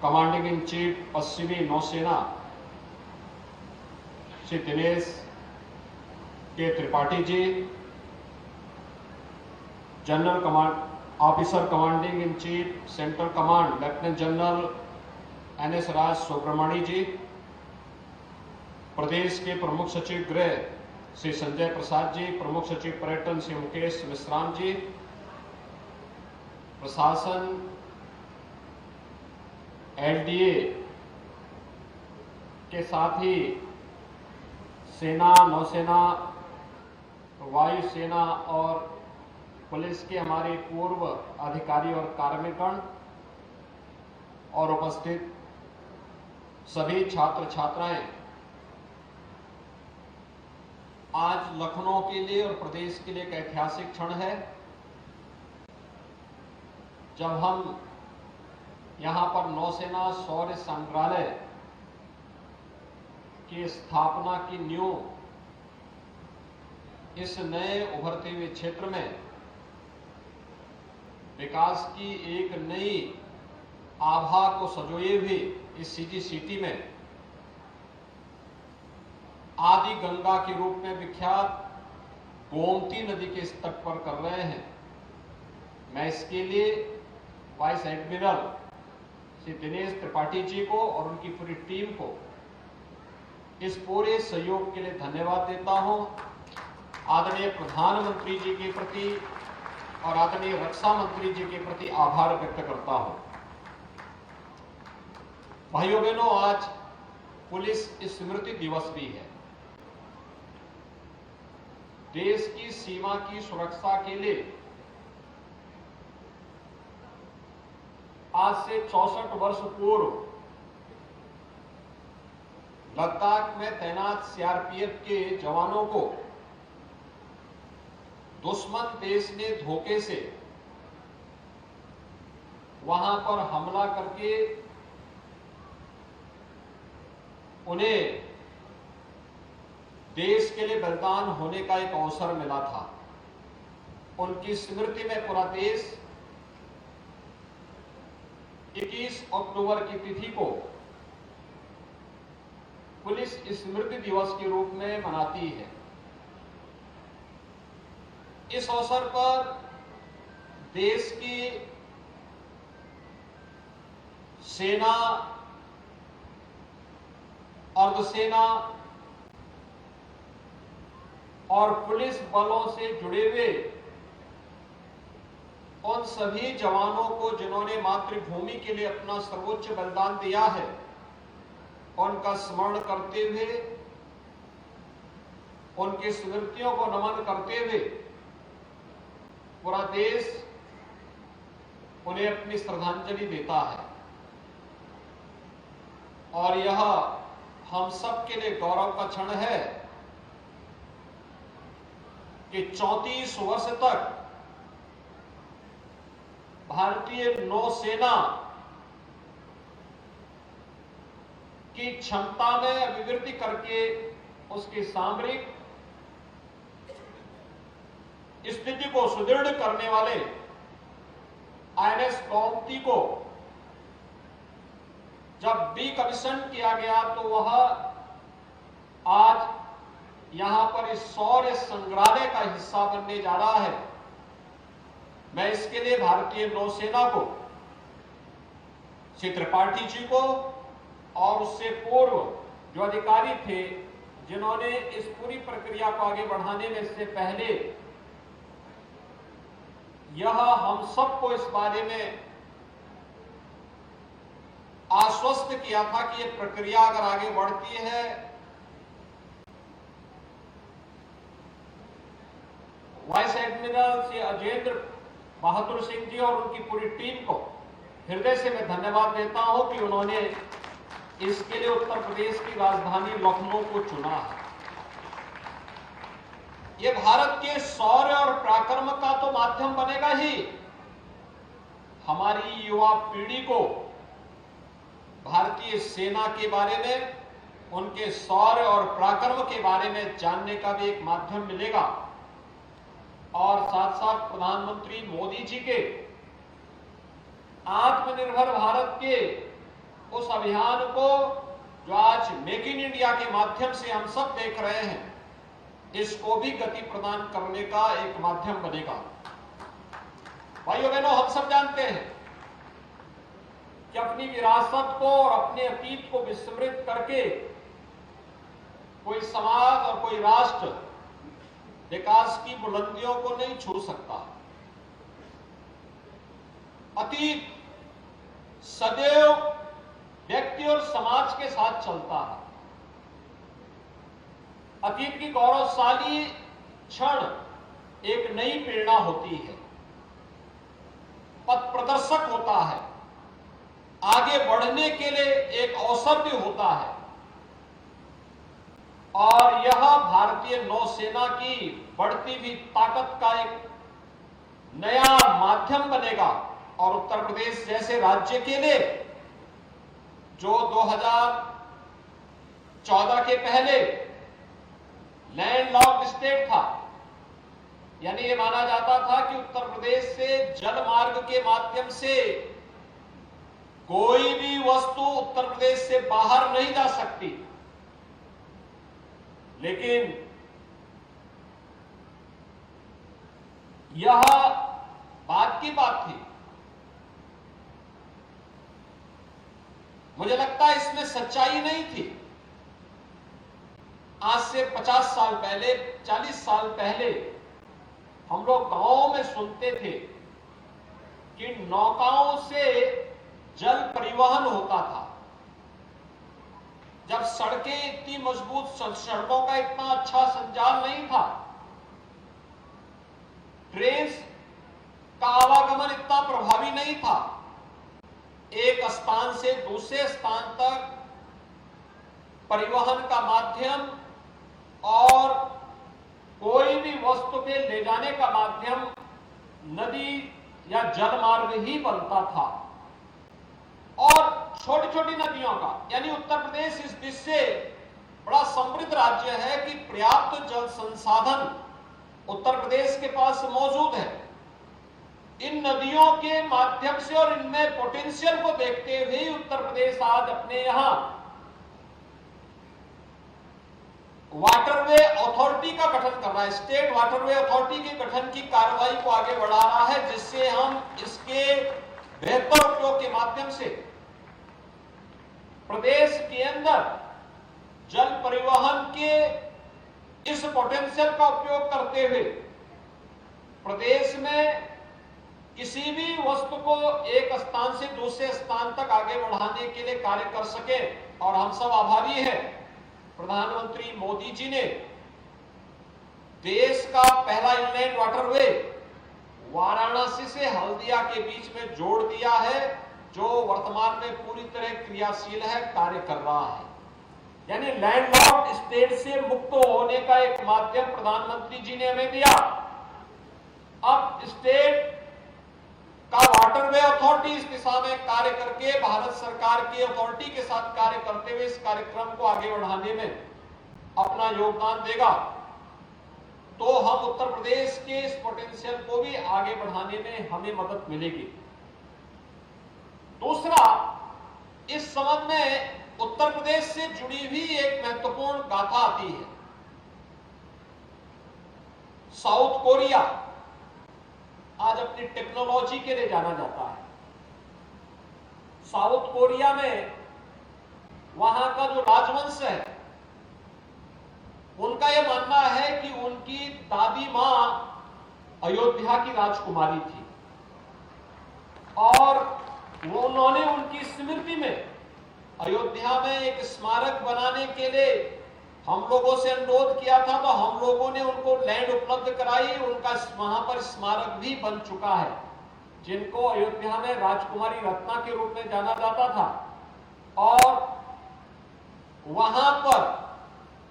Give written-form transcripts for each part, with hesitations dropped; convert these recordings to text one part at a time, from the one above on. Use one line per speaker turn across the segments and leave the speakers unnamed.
Commanding in chief पश्चिमी नौसेना Shri Dinesh K Tripathi ji, general officer commanding in chief central command lieutenant general NS Raj Subramanya ji, प्रदेश के प्रमुख सचिव गृह श्री संजय प्रसाद जी, प्रमुख सचिव पर्यटन श्री मुकेश मिश्राम जी, प्रशासन एलडीए के साथ ही सेना, नौसेना, वायुसेना और पुलिस के हमारे पूर्व अधिकारी और कार्मिकगण और उपस्थित सभी छात्र छात्राएं, आज लखनऊ के लिए और प्रदेश के लिए एक ऐतिहासिक क्षण है जब हम यहां पर नौसेना शौर्य संग्रहालय की स्थापना की नींव इस नए उभरते हुए क्षेत्र में विकास की एक नई आभा को संजोए हुए इस सीजी सिटी में आदि गंगा के रूप में विख्यात गोमती नदी के इस तट पर कर रहे हैं। मैं इसके लिए वाइस एडमिरल श्री दिनेश त्रिपाठी जी को और उनकी पूरी टीम को इस पूरे सहयोग के लिए धन्यवाद देता हूं। आदरणीय प्रधानमंत्री जी के प्रति और आदरणीय रक्षा मंत्री जी के प्रति आभार व्यक्त करता हूं। भाइयों बहनों, आज पुलिस स्मृति दिवस भी है। देश की सीमा की सुरक्षा के लिए आज से 64 वर्ष पूर्व लद्दाख में तैनात सीआरपीएफ के जवानों को दुश्मन देश ने धोखे से वहां पर हमला करके उन्हें देश के लिए बलिदान होने का एक अवसर मिला था। उनकी स्मृति में पूरा देश 21 अक्टूबर की तिथि को पुलिस स्मृति दिवस के रूप में मनाती है। इस अवसर पर देश की सेना, अर्धसेना और पुलिस बलों से जुड़े हुए उन सभी जवानों को जिन्होंने मातृभूमि के लिए अपना सर्वोच्च बलिदान दिया है, उनका स्मरण करते हुए, उनकी स्मृतियों को नमन करते हुए पूरा देश उन्हें अपनी श्रद्धांजलि देता है। और यह हम सब के लिए गौरव का क्षण है कि 34 वर्ष तक भारतीय नौसेना की क्षमता में अभिवृद्धि करके उसकी सामरिक स्थिति को सुदृढ़ करने वाले आईएनएस गोमती को जब डीकमीशन किया गया तो वह आज यहां पर इस शौर्य संग्रहालय का हिस्सा बनने जा रहा है। मैं इसके लिए भारतीय नौसेना को, श्री त्रिपाठी जी को और उससे पूर्व जो अधिकारी थे जिन्होंने इस पूरी प्रक्रिया को आगे बढ़ाने में से पहले यह हम सबको इस बारे में आश्वस्त किया था कि यह प्रक्रिया अगर आगे बढ़ती है वाइस एडमिरल श्री अजेंद्र बहादुर सिंह जी और उनकी पूरी टीम को हृदय से मैं धन्यवाद देता हूं कि उन्होंने इसके लिए उत्तर प्रदेश की राजधानी लखनऊ को चुना है। यह भारत के शौर्य और पराक्रम का तो माध्यम बनेगा ही, हमारी युवा पीढ़ी को भारतीय सेना के बारे में, उनके शौर्य और पराक्रम के बारे में जानने का भी एक माध्यम मिलेगा। और साथ साथ प्रधानमंत्री मोदी जी के आत्मनिर्भर भारत के उस अभियान को जो आज मेक इन इंडिया के माध्यम से हम सब देख रहे हैं, इसको भी गति प्रदान करने का एक माध्यम बनेगा। भाइयों बहनों, हम सब जानते हैं कि अपनी विरासत को और अपने अतीत को विस्मृत करके कोई समाज और कोई राष्ट्र विकास की बुलंदियों को नहीं छू सकता। अतीत सदैव व्यक्ति और समाज के साथ चलता है। अतीत की गौरवशाली क्षण एक नई प्रेरणा होती है, पथ प्रदर्शक होता है, आगे बढ़ने के लिए एक अवसर भी होता है। और यह भारतीय नौसेना की बढ़ती हुई ताकत का एक नया माध्यम बनेगा। और उत्तर प्रदेश जैसे राज्य के लिए, जो 2014 के पहले लैंडलॉक्ड स्टेट था, यानी ये माना जाता था कि उत्तर प्रदेश से जल मार्ग के माध्यम से कोई भी वस्तु उत्तर प्रदेश से बाहर नहीं जा सकती, लेकिन यह बात की बात थी। मुझे लगता है इसमें सच्चाई नहीं थी। आज से 50 साल पहले, 40 साल पहले हम लोग गांवों में सुनते थे कि नौकाओं से जल परिवहन होता था। जब सड़कें इतनी मजबूत, सड़कों का इतना अच्छा संचार नहीं था, ट्रेन का आवागमन इतना प्रभावी नहीं था, एक स्थान से दूसरे स्थान तक परिवहन का माध्यम और कोई भी वस्तु के ले जाने का माध्यम नदी या जल मार्ग ही बनता था। और छोटी छोटी नदियों का, यानी उत्तर प्रदेश इस दिश से बड़ा समृद्ध राज्य है कि पर्याप्त जल संसाधन उत्तर प्रदेश के पास मौजूद है। इन नदियों के माध्यम से और इनमें पोटेंशियल को देखते हुए उत्तर प्रदेश आज अपने यहां वाटरवे अथॉरिटी का गठन कर रहा है, स्टेट वाटरवे अथॉरिटी के गठन की कार्रवाई को आगे बढ़ा रहा है, जिससे हम इसके बेहतर उपयोग के माध्यम से प्रदेश के अंदर जल परिवहन के इस पोटेंशियल का उपयोग करते हुए प्रदेश में किसी भी वस्तु को एक स्थान से दूसरे स्थान तक आगे बढ़ाने के लिए कार्य कर सके। और हम सब आभारी हैं, प्रधानमंत्री मोदी जी ने देश का पहला इनलैंड वाटरवे वाराणसी से हल्दिया के बीच में जोड़ दिया है, जो वर्तमान में पूरी तरह क्रियाशील है, कार्य कर रहा है। यानी लैंडलॉक्ड स्टेट से मुक्त होने का एक माध्यम प्रधानमंत्री जी ने हमें दिया। अब स्टेट का वाटरवे अथॉरिटी इस दिशा में कार्य करके भारत सरकार की अथॉरिटी के साथ कार्य करते हुए इस कार्यक्रम को आगे बढ़ाने में अपना योगदान देगा, तो हम उत्तर प्रदेश के इस पोटेंशियल को भी आगे बढ़ाने में हमें मदद मिलेगी। दूसरा, इस संबंध में उत्तर प्रदेश से जुड़ी हुई एक महत्वपूर्ण गाथा आती है। साउथ कोरिया आज अपनी टेक्नोलॉजी के लिए जाना जाता है। साउथ कोरिया में वहां का जो राजवंश है, उनका यह मानना है कि उनकी दादी मां अयोध्या की राजकुमारी थी और उन्होंने उनकी स्मृति में अयोध्या में एक स्मारक बनाने के लिए हम लोगों से अनुरोध किया था, तो हम लोगों ने उनको लैंड उपलब्ध कराई। उनका वहां पर स्मारक भी बन चुका है, जिनको अयोध्या में राजकुमारी रत्ना के रूप में जाना जाता था। और वहां पर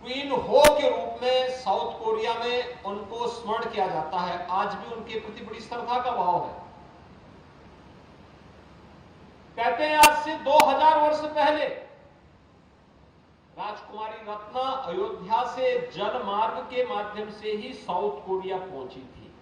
क्वीन हो के रूप में साउथ कोरिया में उनको स्मरण किया जाता है। आज भी उनके प्रति बड़ी श्रद्धा का भाव है। कहते हैं आज से 2000 वर्ष पहले राजकुमारी रत्ना अयोध्या से जल मार्ग के माध्यम से ही साउथ कोरिया पहुंची थी।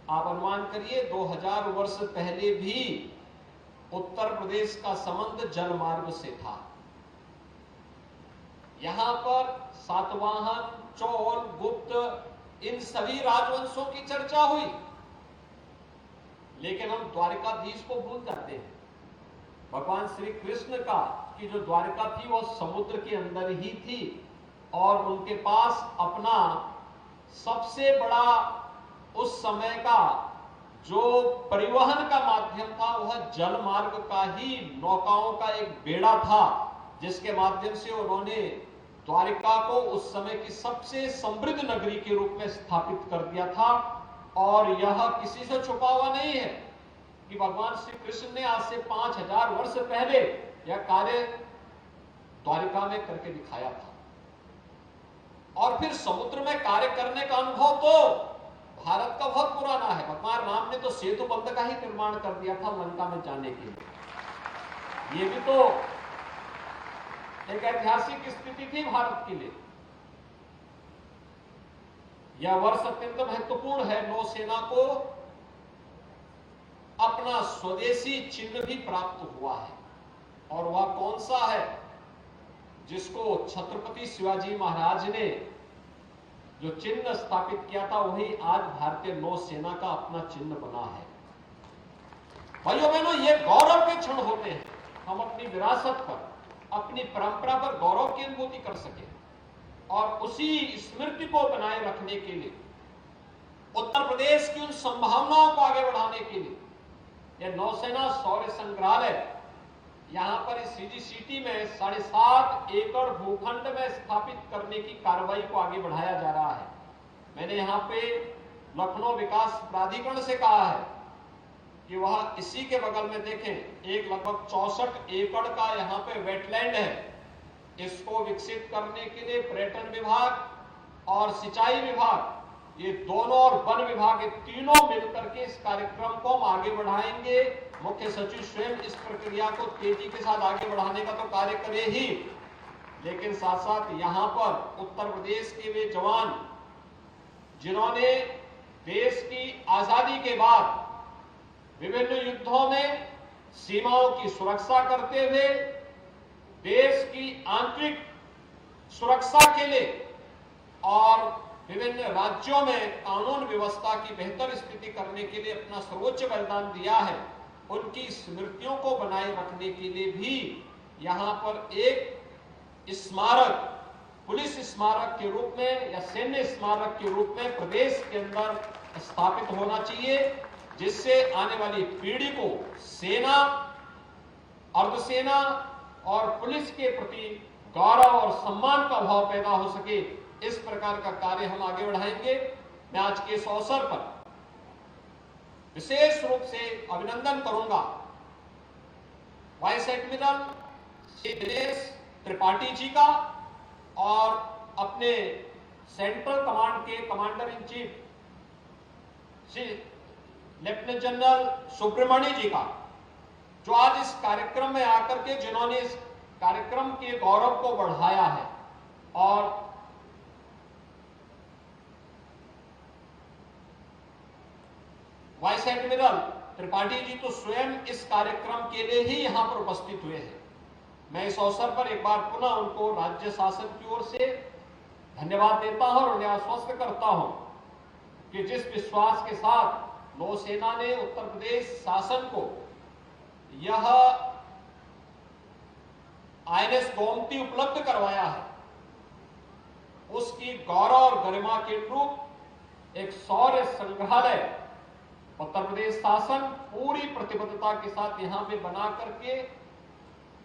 आप अनुमान करिए 2000 वर्ष पहले भी उत्तर प्रदेश का संबंध जलमार्ग से था। यहां पर सातवाहन, चोल, गुप्त इन सभी राजवंशों की चर्चा हुई, लेकिन हम द्वारिकाधीश को भूल जाते हैं। भगवान श्री कृष्ण का की जो द्वारिका थी वो समुद्र के अंदर ही थी और उनके पास अपना सबसे बड़ा उस समय का जो परिवहन का माध्यम था वह जल मार्ग का ही नौकाओं का एक बेड़ा था, जिसके माध्यम से उन्होंने द्वारिका को उस समय की सबसे समृद्ध नगरी के रूप में स्थापित कर दिया था। और यह किसी से छुपा हुआ नहीं है कि भगवान श्री कृष्ण ने आज से 5000 वर्ष पहले यह कार्य द्वारिका में करके दिखाया था। और फिर समुद्र में कार्य करने का अनुभव तो भारत का बहुत पुराना है। भगवान राम ने तो सेतु बंध का ही निर्माण कर दिया था लंका में जाने के लिए। ये भी तो एक ऐतिहासिक स्थिति थी भारत के लिए। यह वर्ष अत्यंत महत्वपूर्ण है। नौसेना को अपना स्वदेशी चिन्ह भी प्राप्त हुआ है, और वह कौन सा है जिसको छत्रपति शिवाजी महाराज ने जो चिन्ह स्थापित किया था वही आज भारतीय नौसेना का अपना चिन्ह बना है। भाइयों बहनों, ये गौरव के क्षण होते हैं। हम अपनी विरासत पर, अपनी परंपरा पर गौरव की अनुभूति कर सके और उसी स्मृति को बनाए रखने के लिए, उत्तर प्रदेश की उन संभावनाओं को आगे बढ़ाने के लिए यह नौसेना शौर्य संग्रहालय यहां पर इस सीजीसीटी में 7.5 एकड़ भूखंड में स्थापित करने की कार्रवाई को आगे बढ़ाया जा रहा है। मैंने यहां पे लखनऊ विकास प्राधिकरण से कहा है कि वह इसी के बगल में देखें, एक लगभग 64 एकड़ का यहां पे वेटलैंड है। इसको विकसित करने के लिए पर्यटन विभाग और सिंचाई विभाग, ये दोनों, और वन विभाग, ये तीनों मिलकर के इस कार्यक्रम को हम आगे बढ़ाएंगे। मुख्य सचिव स्वयं इस प्रक्रिया को तेजी के साथ आगे बढ़ाने का तो कार्य करे ही, लेकिन साथ साथ यहां पर उत्तर प्रदेश के वे जवान जिन्होंने देश की आजादी के बाद विभिन्न युद्धों में सीमाओं की सुरक्षा करते हुए देश की आंतरिक सुरक्षा के लिए और विभिन्न राज्यों में कानून व्यवस्था की बेहतर स्थिति करने के लिए अपना सर्वोच्च बलिदान दिया है, उनकी स्मृतियों को बनाए रखने के लिए भी यहां पर एक स्मारक, पुलिस स्मारक के रूप में या सैन्य स्मारक के रूप में प्रदेश के अंदर स्थापित होना चाहिए, जिससे आने वाली पीढ़ी को सेना, अर्धसेना और पुलिस के प्रति गौरव और सम्मान का भाव पैदा हो सके। इस प्रकार का कार्य हम आगे बढ़ाएंगे। मैं आज के इस अवसर पर विशेष रूप से अभिनंदन करूंगा वाइस एडमिरल श्री दिनेश त्रिपाठी जी का और अपने सेंट्रल कमांड के commander in chief Shri lieutenant general Subramanya ji का, जो आज इस कार्यक्रम में आकर के जिन्होंने इस कार्यक्रम के गौरव को बढ़ाया है। और वाइस एडमिरल त्रिपाठी जी तो स्वयं इस कार्यक्रम के लिए ही यहां पर उपस्थित हुए हैं। मैं इस अवसर पर एक बार पुनः उनको राज्य शासन की ओर से धन्यवाद देता हूं और उन्हें आश्वस्त करता हूं कि जिस विश्वास के साथ नौसेना ने उत्तर प्रदेश शासन को यह INS गोमती उपलब्ध करवाया है, उसकी गौरव और गरिमा के अनुरूप एक शौर्य संग्रहालय उत्तर प्रदेश शासन पूरी प्रतिबद्धता के साथ यहां पे बना करके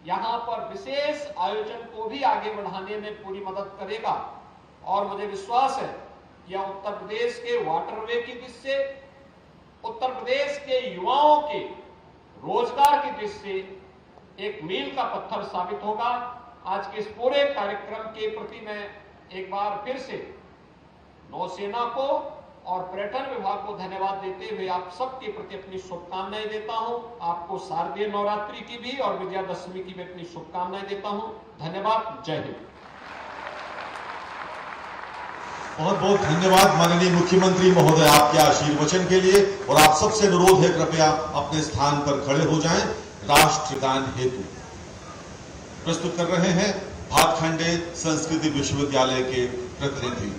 यहां पर विशेष आयोजन को भी आगे बढ़ाने में पूरी मदद करेगा। और मुझे विश्वास है कि यह उत्तर प्रदेश के वाटरवे की दृष्टि से, उत्तर प्रदेश के युवाओं के रोजगार की दृष्टि से एक मील का पत्थर साबित होगा। आज के इस पूरे कार्यक्रम के प्रति मैं एक बार फिर से नौसेना को और पर्यटन विभाग को धन्यवाद देते हुए आप सबके प्रति अपनी शुभकामनाएं देता हूं। आपको शारदीय नवरात्रि की भी और विजयादशमी की भी अपनी शुभकामनाएं देता हूं। धन्यवाद। जय हिंद।
बहुत बहुत धन्यवाद माननीय मुख्यमंत्री महोदय आपके आशीर्वचन के लिए। और आप सबसे अनुरोध है कृपया अपने स्थान पर खड़े हो जाएं। राष्ट्रगान हेतु प्रस्तुत कर रहे हैं भातखंडे संस्कृति विश्वविद्यालय के प्रतिनिधि।